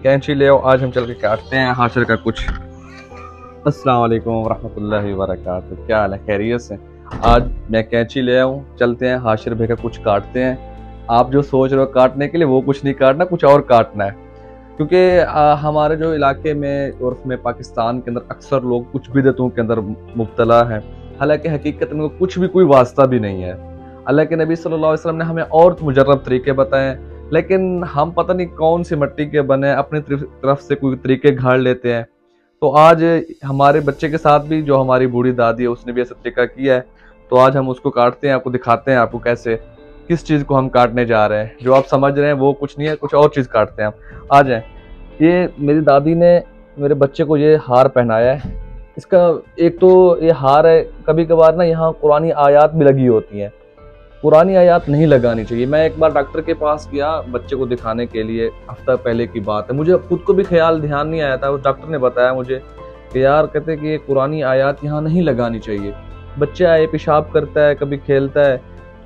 कैंची ले आओ, आज हम चल के काटते हैं हाशिर का कुछ। अस्सलाम वालेकुम वरहमतुल्लाहि वबरकातुहू। क्या हाल है, खैरियत से? आज मैं कैंची ले आऊँ, चलते हैं हाशिर भाई का कुछ काटते हैं। आप जो सोच रहे हो काटने के लिए, वो कुछ नहीं काटना, कुछ और काटना है। क्योंकि हमारे जो इलाके में और उसमें पाकिस्तान के अंदर अक्सर लोग कुछ बिदअतों के अंदर मुब्तला हैं, हालांकि हकीकत में कुछ भी कोई वास्ता भी नहीं है। अल्लाह के नबी सल्लल्लाहु अलैहि वसल्लम ने हमें और मुजर्रब तरीके बताए, लेकिन हम पता नहीं कौन सी मट्टी के बने अपनी तरफ से कोई तरीके घाड़ लेते हैं। तो आज हमारे बच्चे के साथ भी जो हमारी बूढ़ी दादी है उसने भी ऐसा तरीका किया है, तो आज हम उसको काटते हैं, आपको दिखाते हैं आपको कैसे किस चीज़ को हम काटने जा रहे हैं। जो आप समझ रहे हैं वो कुछ नहीं है, कुछ और चीज़ काटते हैं हम। आ जाएं। ये मेरी दादी ने मेरे बच्चे को ये हार पहनाया है। इसका एक तो ये हार है, कभी कभार ना यहाँ कुरानी आयात भी लगी होती हैं। पुरानी आयात नहीं लगानी चाहिए। मैं एक बार डॉक्टर के पास गया बच्चे को दिखाने के लिए, हफ्ता पहले की बात है, मुझे खुद को भी ध्यान नहीं आया था। उस डॉक्टर ने बताया मुझे कि यार, कहते कि ये पुरानी आयात यहाँ नहीं लगानी चाहिए। बच्चा है, पेशाब करता है, कभी खेलता है,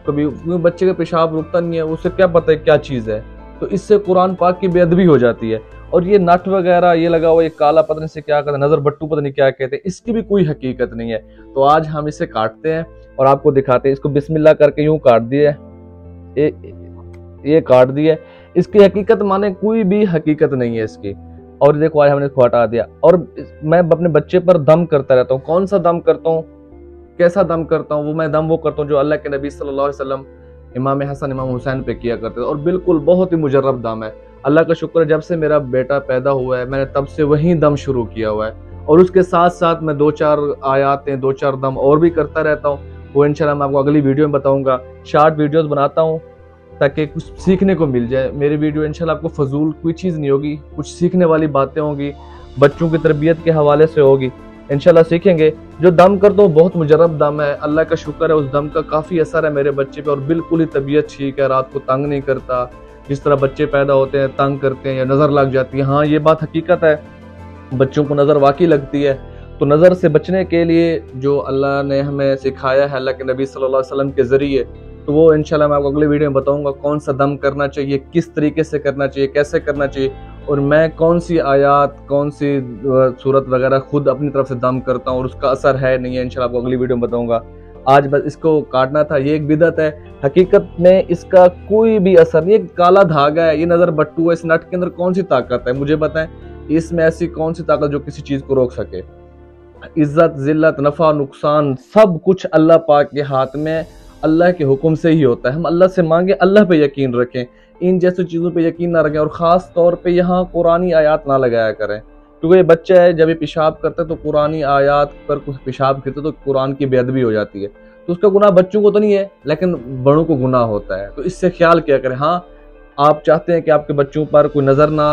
कभी बच्चे का पेशाब रुकता नहीं है, उसे क्या पता है क्या चीज़ है, तो इससे कुरान पाक की बेअदबी हो जाती है। और ये नट वगैरह ये लगा हुआ, ये काला पता नहीं से क्या कहते हैं, नज़र बट्टू पता नहीं क्या कहते हैं, इसकी भी कोई हकीकत नहीं है। तो आज हम इसे काटते हैं और आपको दिखाते हैं। इसको बिस्मिल्लाह करके यूं काट दिए, ये काट दिए। इसकी हकीकत माने कोई भी हकीकत नहीं है इसकी। और देखो आज हमने इसको हटा दिया। और मैं अपने बच्चे पर दम करता रहता हूँ। कौन सा दम करता हूँ, कैसा दम करता हूँ? मैं दम वो करता हूँ जो अल्लाह के नबी सल्लल्लाहु अलैहि वसल्लम इमाम हसन इमाम हुसैन पे किया करते थे, और बिल्कुल बहुत ही मुजर्रब दम है। अल्लाह का शुक्र है, जब से मेरा बेटा पैदा हुआ है मैंने तब से वही दम शुरू किया हुआ है। और उसके साथ साथ मैं 2-4 आयातें 2-4 दम और भी करता रहता हूँ। वो इंशाल्लाह मैं आपको अगली वीडियो में बताऊंगा। शॉर्ट वीडियोस बनाता हूँ ताकि कुछ सीखने को मिल जाए। मेरी वीडियो इंशाल्लाह आपको फजूल कोई चीज़ नहीं होगी, कुछ सीखने वाली बातें होंगी, बच्चों की तरबियत के हवाले से होगी, इंशाल्लाह सीखेंगे। जो दम करता हूँ बहुत मुजर्रब दम है, अल्लाह का शुक्र है, उस दम का काफ़ी असर है मेरे बच्चे पे, और बिल्कुल ही तबीयत ठीक है, रात को तंग नहीं करता। जिस तरह बच्चे पैदा होते हैं तंग करते हैं या नज़र लग जाती है, हाँ ये बात हकीकत है, बच्चों को नज़र वाकई लगती है। तो नज़र से बचने के लिए जो अल्लाह ने हमें सिखाया है अल्लाह के नबी सल्लल्लाहु अलैहि वसल्लम के ज़रिए, तो वो इंशाल्लाह मैं आपको अगले वीडियो में बताऊंगा। कौन सा दम करना चाहिए, किस तरीके से करना चाहिए, कैसे करना चाहिए, और मैं कौन सी आयात कौन सी सूरत वगैरह खुद अपनी तरफ से दम करता हूँ और उसका असर है नहीं है, इंशाल्लाह आपको अगली वीडियो में बताऊंगा। आज बस इसको काटना था। ये एक बिदअत है, हकीकत में इसका कोई भी असर नहीं। एक काला धागा है, ये नज़र बट्टू है, इस नट के अंदर कौन सी ताकत है मुझे बताएं? इसमें ऐसी कौन सी ताकत जो किसी चीज़ को रोक सके? इज्जत जिल्लत नफ़ा नुकसान सब कुछ अल्लाह पाक के हाथ में, अल्लाह के हुक्म से ही होता है। हम अल्लाह से मांगे, अल्लाह पे यकीन रखें, इन जैसी चीज़ों पे यकीन ना रखें, और ख़ास तौर पे यहाँ कुरानी आयात ना लगाया करें। क्योंकि ये बच्चा है, जब ये पेशाब करता है तो कुरानी आयात पर कुछ पेशाब गिरता तो कुरान की बेअदबी हो जाती है। तो उसका गुनाह बच्चों को तो नहीं है, लेकिन बड़ों को गुनाह होता है। तो इससे ख्याल किया करें। हाँ, आप चाहते हैं कि आपके बच्चों पर कोई नज़र ना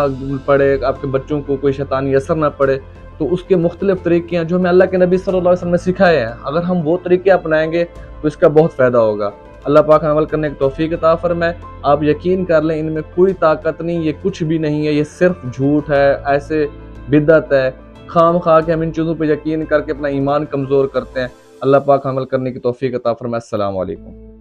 पड़े, आपके बच्चों को कोई शैतानी असर ना पड़े, तो उसके मुख्तलिफ तरीके हैं जो हमें अल्लाह के नबी सल्लल्लाहु अलैहि वसल्लम ने सिखाए हैं। अगर हम वो तरीके अपनाएंगे तो इसका बहुत फ़ायदा होगा। अल्लाह पाक अमल करने की तौफीक अता फरमाए। आप यकीन कर लें, इनमें कोई ताकत नहीं, ये कुछ भी नहीं है, ये सिर्फ झूठ है, ऐसे बिदअत है। खाम खा के हम इन चीज़ों पर यकीन करके अपना ईमान कमज़ोर करते हैं। अल्लाह पाक अमल करने की तौफीक अता फरमाए। अस्सलाम वालेकुम।